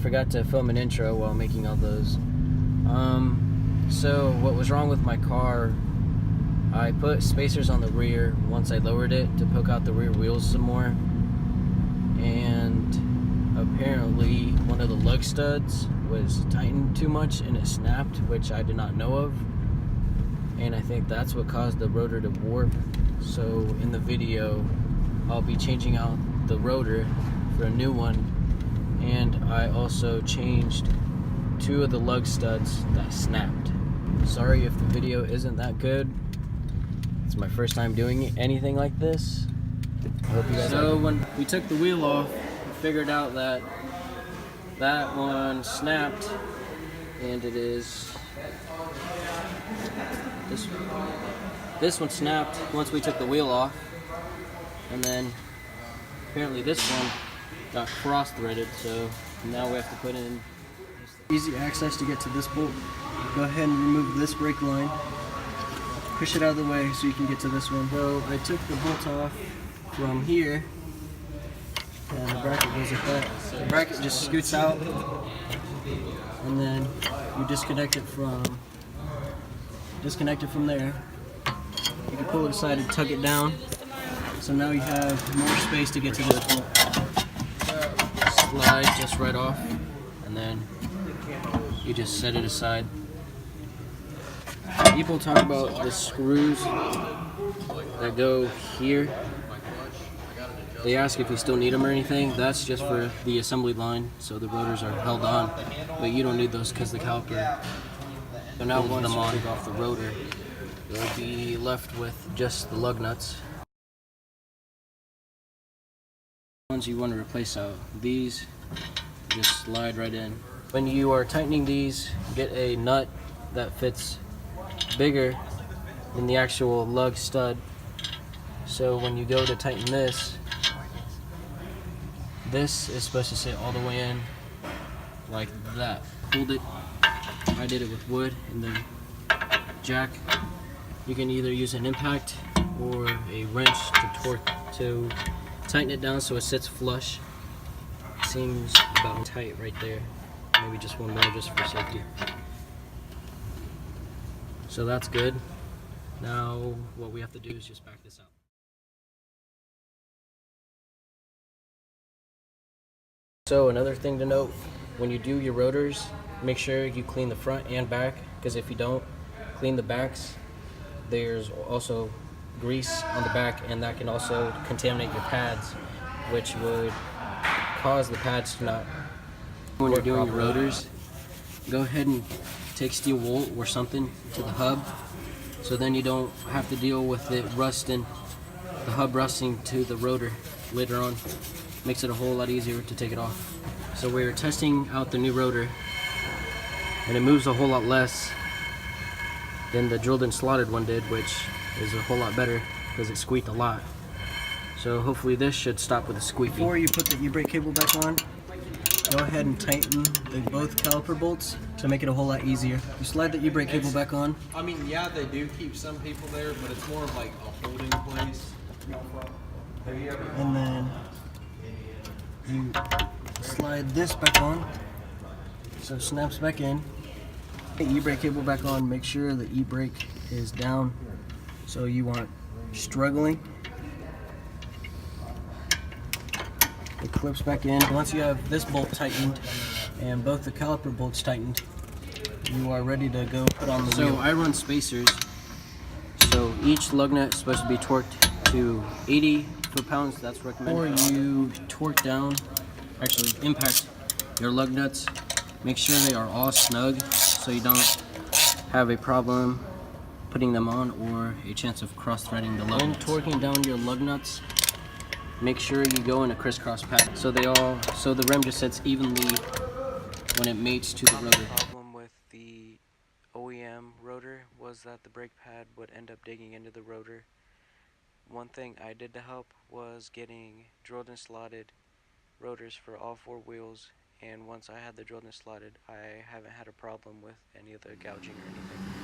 forgot to film an intro while making all those. So what was wrong with my car, I put spacers on the rear once I lowered it to poke out the rear wheels some more, and apparently one of the lug studs was tightened too much and it snapped, which I did not know of, and I think that's what caused the rotor to warp. So in the video I'll be changing out the rotor for a new one, and I also changed 2 of the lug studs that snapped. Sorry if the video isn't that good. It's my first time doing anything like this. I hope you guys like it. When we took the wheel off, we figured out that that one snapped, and it is this one snapped once we took the wheel off, and then apparently this one got cross-threaded, so now we have to put in easy access to get to this bolt. Go ahead and remove this brake line, push it out of the way so you can get to this one. So I took the bolt off from here, and the bracket goes like that. The bracket just scoots out, and then you disconnect it from there. You can pull it aside and tug it down, so now you have more space to get to this bolt. Slide just right off, and then you just set it aside. People talk about the screws that go here. They ask if you still need them or anything. That's just for the assembly line, so the rotors are held on, but you don't need those because the caliper. So now once you take off the rotor, you'll be left with just the lug nuts. Ones you want to replace out, these just slide right in. When you are tightening these, get a nut that fits bigger than the actual lug stud. So when you go to tighten this is supposed to sit all the way in like that. Hold it. I did it with wood and then jack. You can either use an impact or a wrench to tighten it down so it sits flush. Seems about tight right there. Maybe just one more just for safety. So that's good. Now what we have to do is just back this out. So another thing to note, when you do your rotors, make sure you clean the front and back, because if you don't clean the backs, there's also grease on the back, and that can also contaminate your pads, which would cause the pads to not. When you're doing your rotors, go ahead and take steel wool or something to the hub, so then you don't have to deal with it rusting, the hub rusting to the rotor later on. Makes it a whole lot easier to take it off. So we're testing out the new rotor, and it moves a whole lot less than the drilled and slotted one did, which is a whole lot better because it squeaked a lot. So hopefully this should stop with the squeaking. Before you put the e-brake cable back on, go ahead and tighten both caliper bolts to make it a whole lot easier. You slide the e-brake cable back on. I mean, yeah, they do keep some people there, but it's more of like a holding place. And then you slide this back on, so it snaps back in. The e-brake cable back on, make sure the e-brake is down, so you want struggling. It clips back in. Once you have this bolt tightened and both the caliper bolts tightened, you are ready to go put on the wheel. So I run spacers, so each lug nut is supposed to be torqued to 80 foot-pounds, that's recommended. Before you torque down, actually impact your lug nuts, make sure they are all snug so you don't have a problem putting them on or a chance of cross-threading the lug nuts. When torquing down your lug nuts, make sure you go in a crisscross pattern so the rim just sits evenly when it mates to the rotor. The problem with the OEM rotor was that the brake pad would end up digging into the rotor. One thing I did to help was getting drilled and slotted rotors for all 4 wheels, and once I had the drilled and slotted, I haven't had a problem with any of the gouging or anything.